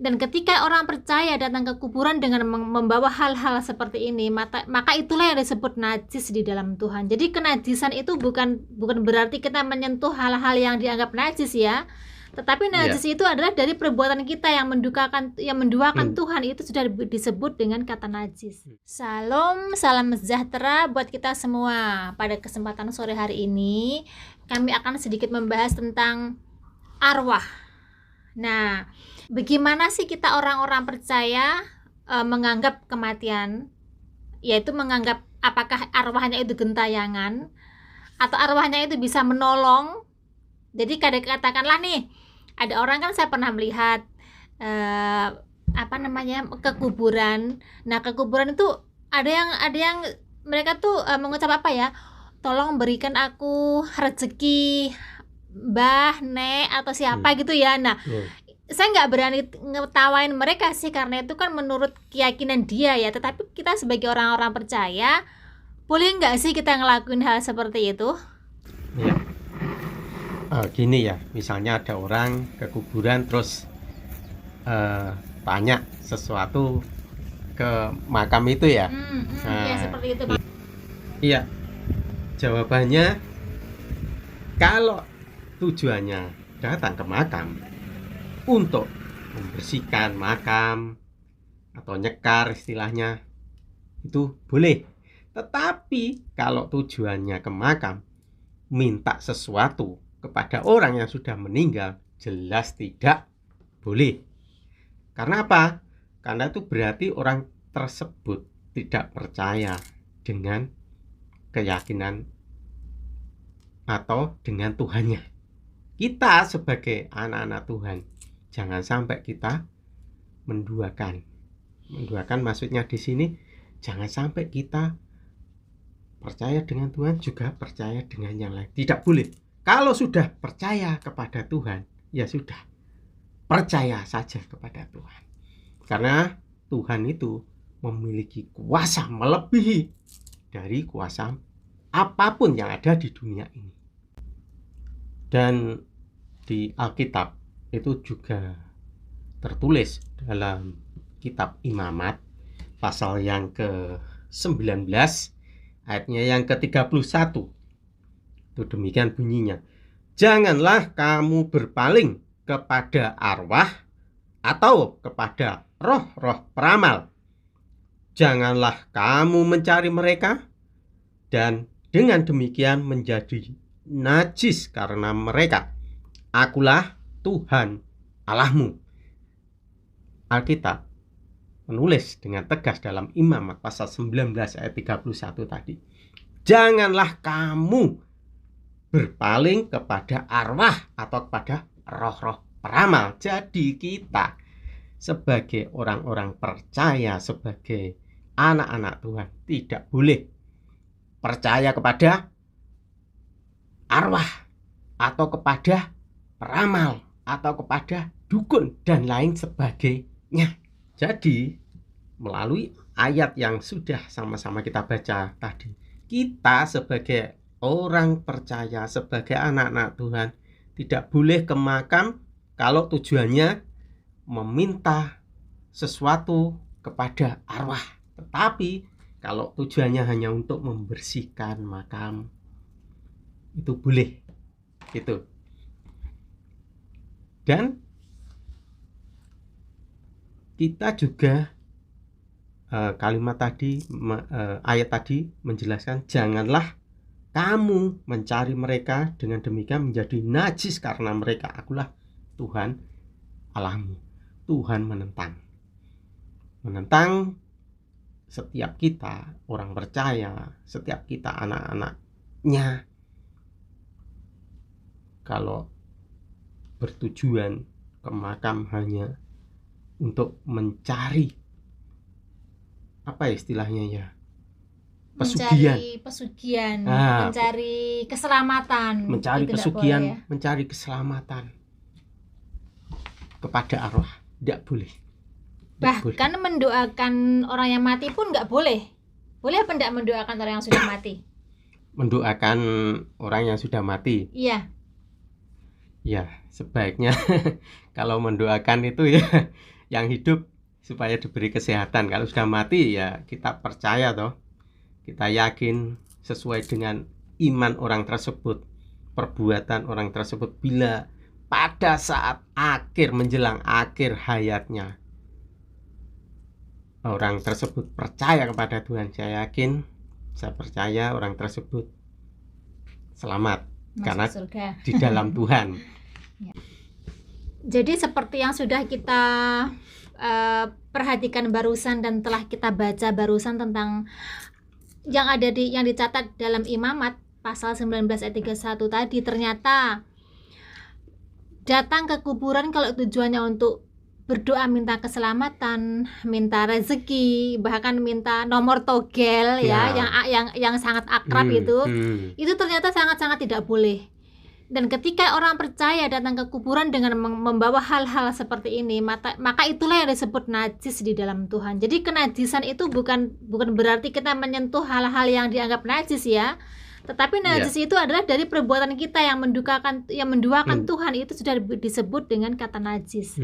Dan ketika orang percaya datang ke kuburan dengan membawa hal-hal seperti ini, maka itulah yang disebut najis di dalam Tuhan. Jadi kenajisan itu bukan berarti kita menyentuh hal-hal yang dianggap najis ya. Tetapi najis itu adalah dari perbuatan kita yang menduakan Tuhan, itu sudah disebut dengan kata najis. Salam sejahtera buat kita semua. Pada kesempatan sore hari ini kami akan sedikit membahas tentang arwah. Nah, bagaimana sih kita orang-orang percaya menganggap kematian? Yaitu menganggap apakah arwahnya itu gentayangan atau arwahnya itu bisa menolong. Jadi katakanlah nih, ada orang kan, saya pernah melihat ke kuburan. Nah, ke kuburan itu ada yang mereka tuh mengucap apa ya? Tolong berikan aku rezeki Mbah, Nek, atau siapa gitu ya. Nah, saya nggak berani ngetawain mereka sih, karena itu kan menurut keyakinan dia ya. Tetapi kita sebagai orang-orang percaya, boleh nggak sih kita ngelakuin hal seperti itu? Ya, gini ya, misalnya ada orang ke kuburan terus tanya sesuatu ke makam itu ya. Ya seperti itu, Bang. Iya, jawabannya kalau tujuannya datang ke makam untuk membersihkan makam atau nyekar istilahnya, itu boleh. Tetapi kalau tujuannya ke makam minta sesuatu kepada orang yang sudah meninggal, jelas tidak boleh. Karena apa? Karena itu berarti orang tersebut tidak percaya dengan keyakinan atau dengan Tuhannya. Kita sebagai anak-anak Tuhan, jangan sampai kita menduakan. Menduakan maksudnya di sini, jangan sampai kita percaya dengan Tuhan juga percaya dengan yang lain. Tidak boleh. Kalau sudah percaya kepada Tuhan, ya sudah, percaya saja kepada Tuhan. Karena Tuhan itu memiliki kuasa melebihi dari kuasa apapun yang ada di dunia ini. Dan di Alkitab itu juga tertulis dalam kitab Imamat pasal yang ke-19 ayatnya yang ke-31. Itu demikian bunyinya. Janganlah kamu berpaling kepada arwah atau kepada roh-roh peramal. Janganlah kamu mencari mereka, dan dengan demikian menjadi najis karena mereka. Akulah Tuhan Allahmu. Alkitab menulis dengan tegas dalam Imamat pasal 19 ayat 31 tadi. Janganlah kamu berpaling kepada arwah atau kepada roh-roh peramal. Jadi kita sebagai orang-orang percaya, sebagai anak-anak Tuhan, tidak boleh percaya kepada arwah atau kepada peramal atau kepada dukun dan lain sebagainya. Jadi melalui ayat yang sudah sama-sama kita baca tadi, kita sebagai orang percaya, sebagai anak-anak Tuhan, tidak boleh ke makam kalau tujuannya meminta sesuatu kepada arwah. Tetapi kalau tujuannya hanya untuk membersihkan makam, itu boleh. Gitu. Dan kita juga kalimat tadi, ayat tadi menjelaskan, janganlah kamu mencari mereka, dengan demikian menjadi najis karena mereka. Akulah Tuhan Allahmu. Tuhan menentang setiap kita orang percaya, setiap kita anak-anaknya, kalau bertujuan ke makam hanya untuk mencari apa istilahnya ya, pesugihan, mencari keselamatan, mencari pesugihan, ya? Mencari keselamatan kepada arwah, tidak boleh. Bahkan mendoakan orang yang mati pun nggak boleh. Boleh apa tidak mendoakan orang yang sudah mati? Mendoakan orang yang sudah mati? Iya. Ya, sebaiknya kalau mendoakan itu ya yang hidup supaya diberi kesehatan. Kalau sudah mati ya kita percaya toh, kita yakin sesuai dengan iman orang tersebut, perbuatan orang tersebut, bila pada saat menjelang akhir hayatnya orang tersebut percaya kepada Tuhan, saya percaya orang tersebut selamat Masuk karena surga. di dalam Tuhan. Jadi seperti yang sudah kita perhatikan barusan dan telah kita baca barusan tentang yang dicatat dalam Imamat pasal 19 ayat 31 tadi, ternyata datang ke kuburan kalau tujuannya untuk berdoa minta keselamatan, minta rezeki, bahkan minta nomor togel ya, yang sangat akrab itu ternyata sangat-sangat tidak boleh. Dan ketika orang percaya datang ke kuburan dengan membawa hal-hal seperti ini, maka itulah yang disebut najis di dalam Tuhan. Jadi kenajisan itu bukan berarti kita menyentuh hal-hal yang dianggap najis ya. Tetapi najis itu adalah dari perbuatan kita yang menduakan Tuhan, itu sudah disebut dengan kata najis.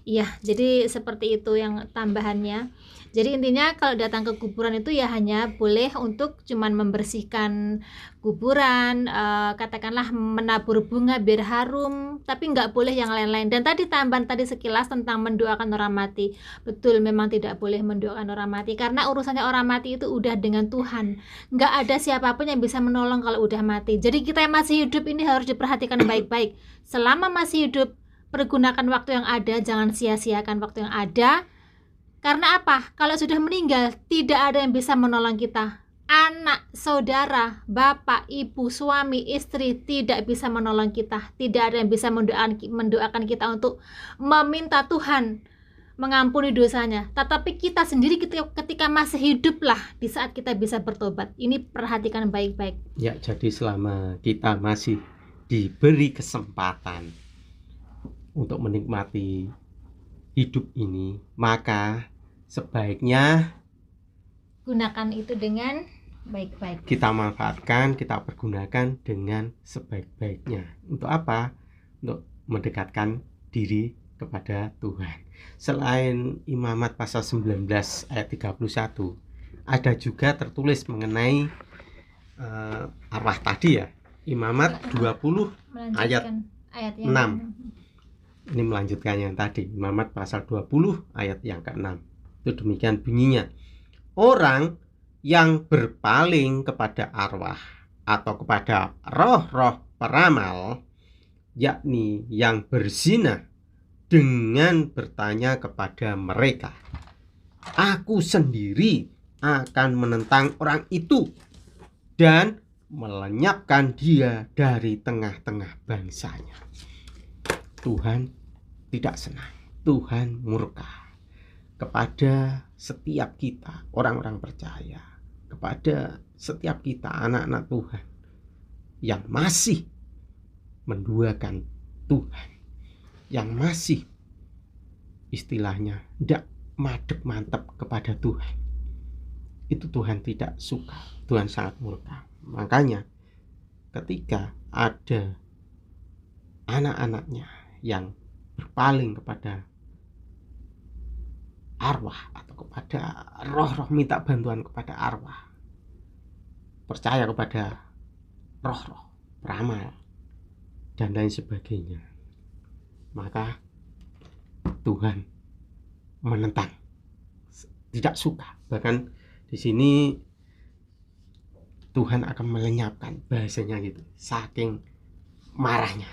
Iya, jadi seperti itu yang tambahannya. Jadi intinya kalau datang ke kuburan itu ya hanya boleh untuk cuman membersihkan kuburan, katakanlah menabur bunga biar harum, tapi nggak boleh yang lain-lain. Dan tadi tambahan tadi sekilas tentang mendoakan orang mati. Betul, memang tidak boleh mendoakan orang mati karena urusannya orang mati itu udah dengan Tuhan. Nggak ada siapapun yang bisa menolong kalau udah mati. Jadi kita yang masih hidup ini harus diperhatikan baik-baik. Selama masih hidup, pergunakan waktu yang ada, jangan sia-siakan waktu yang ada. Karena apa? Kalau sudah meninggal, tidak ada yang bisa menolong kita. Anak, saudara, bapak, ibu, suami, istri tidak bisa menolong kita. Tidak ada yang bisa mendoakan kita untuk meminta Tuhan mengampuni dosanya. Tetapi kita sendiri ketika masih hiduplah di saat kita bisa bertobat. Ini perhatikan baik-baik. Ya, jadi selama kita masih diberi kesempatan untuk menikmati hidup ini, maka sebaiknya gunakan itu dengan baik-baik. Kita manfaatkan, kita pergunakan dengan sebaik-baiknya. Untuk apa? Untuk mendekatkan diri kepada Tuhan. Selain Imamat pasal 19 ayat 31, ada juga tertulis mengenai arwah tadi ya. Imamat 20 ayat 6. Ini melanjutkan yang tadi, Imamat pasal 20 ayat yang ke-6. Itu demikian bunyinya. Orang yang berpaling kepada arwah atau kepada roh-roh peramal, yakni yang berzina, dengan bertanya kepada mereka, aku sendiri akan menentang orang itu dan melenyapkan dia dari tengah-tengah bangsanya. Tuhan tidak senang, Tuhan murka kepada setiap kita, orang-orang percaya, kepada setiap kita, anak-anak Tuhan yang masih menduakan Tuhan, yang masih istilahnya tidak madep mantap kepada Tuhan. Itu Tuhan tidak suka, Tuhan sangat murka. Makanya ketika ada anak-anaknya yang berpaling kepada arwah atau kepada roh-roh, minta bantuan kepada arwah, percaya kepada roh-roh peramal dan lain sebagainya, maka Tuhan menentang, tidak suka. Bahkan di sini Tuhan akan melenyapkan, bahasanya gitu, saking marahnya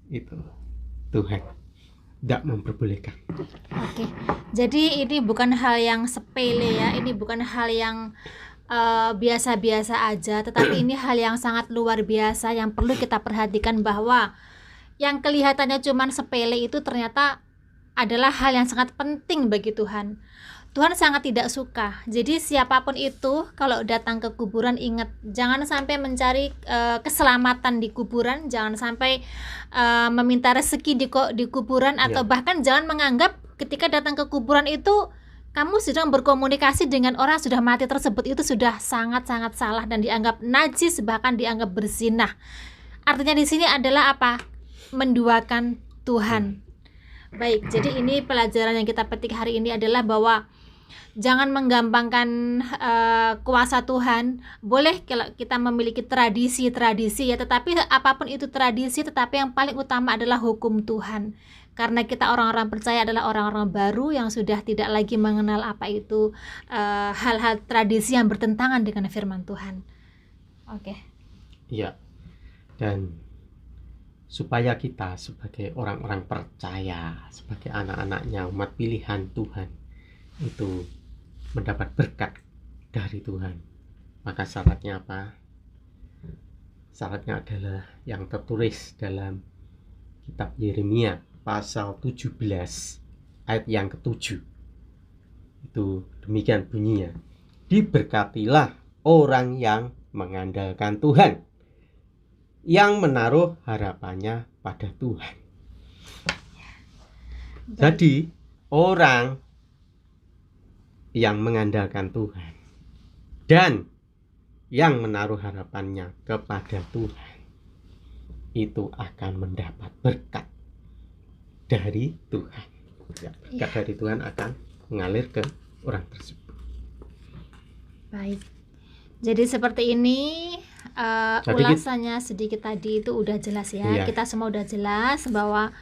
itu Tuhan tidak memperbolehkan. Oke, jadi ini bukan hal yang sepele ya, ini bukan hal yang biasa-biasa aja, tetapi ini hal yang sangat luar biasa yang perlu kita perhatikan, bahwa yang kelihatannya cuman sepele itu ternyata adalah hal yang sangat penting bagi Tuhan. Tuhan sangat tidak suka. Jadi siapapun itu kalau datang ke kuburan, ingat, jangan sampai mencari keselamatan di kuburan, jangan sampai meminta rezeki di kuburan, atau bahkan jangan menganggap ketika datang ke kuburan itu kamu sedang berkomunikasi dengan orang sudah mati tersebut. Itu sudah sangat-sangat salah dan dianggap najis, bahkan dianggap berzinah. Artinya di sini adalah apa? Menduakan Tuhan. Baik, jadi ini pelajaran yang kita petik hari ini adalah bahwa jangan menggampangkan kuasa Tuhan. Boleh kalau kita memiliki tradisi-tradisi ya, tetapi apapun itu tradisi, tetapi yang paling utama adalah hukum Tuhan. Karena kita orang-orang percaya adalah orang-orang baru yang sudah tidak lagi mengenal apa itu hal-hal tradisi yang bertentangan dengan firman Tuhan. Oke. Ya. Dan supaya kita sebagai orang-orang percaya, sebagai anak-anaknya, umat pilihan Tuhan itu mendapat berkat dari Tuhan, maka syaratnya apa? Syaratnya adalah yang tertulis dalam kitab Yeremia pasal 17 ayat yang ke-7. Itu demikian bunyinya. Diberkatilah orang yang mengandalkan Tuhan, yang menaruh harapannya pada Tuhan. Jadi orang yang mengandalkan Tuhan dan yang menaruh harapannya kepada Tuhan itu akan mendapat berkat dari Tuhan. Ya, berkat dari Tuhan akan mengalir ke orang tersebut. Baik. Jadi seperti ini ulasannya sedikit tadi itu udah jelas ya. Iya. Kita semua udah jelas bahwa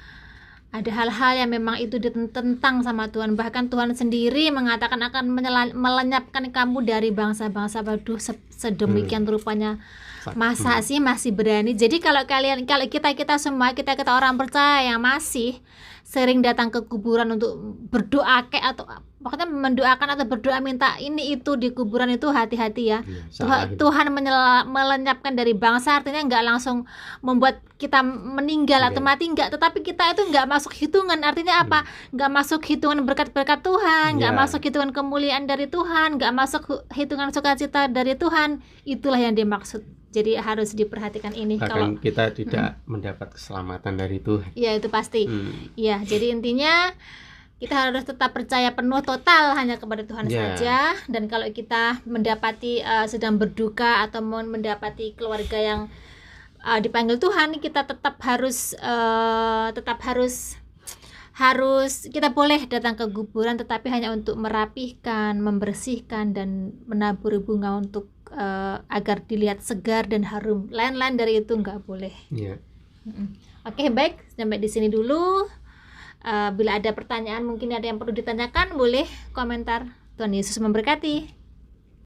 ada hal-hal yang memang itu ditentang sama Tuhan. Bahkan Tuhan sendiri mengatakan akan melenyapkan kamu dari bangsa-bangsa. Waduh, sedemikian rupanya. Masa sih masih berani? Jadi kalau kita semua, kita orang percaya yang masih sering datang ke kuburan untuk berdoa atau pokoknya mendoakan atau berdoa minta ini itu di kuburan, itu hati-hati ya. Tuhan melenyapkan dari bangsa artinya nggak langsung membuat kita meninggal atau mati, enggak, tetapi kita itu nggak masuk hitungan. Artinya apa? Nggak masuk hitungan berkat-berkat Tuhan, nggak masuk hitungan kemuliaan dari Tuhan, nggak masuk hitungan sukacita dari Tuhan. Itulah yang dimaksud. Jadi harus diperhatikan ini. Bahkan kalau kita tidak mendapat keselamatan dari Tuhan. Ya itu pasti. Ya, jadi intinya kita harus tetap percaya penuh total hanya kepada Tuhan saja. Dan kalau kita mendapati sedang berduka atau mendapati keluarga yang dipanggil Tuhan, kita tetap harus kita boleh datang ke kuburan, tetapi hanya untuk merapihkan, membersihkan, dan menabur bunga untuk agar dilihat segar dan harum. Lain-lain dari itu nggak boleh. Oke, baik, sampai di sini dulu. Bila ada pertanyaan, mungkin ada yang perlu ditanyakan, boleh komentar. Tuhan Yesus memberkati.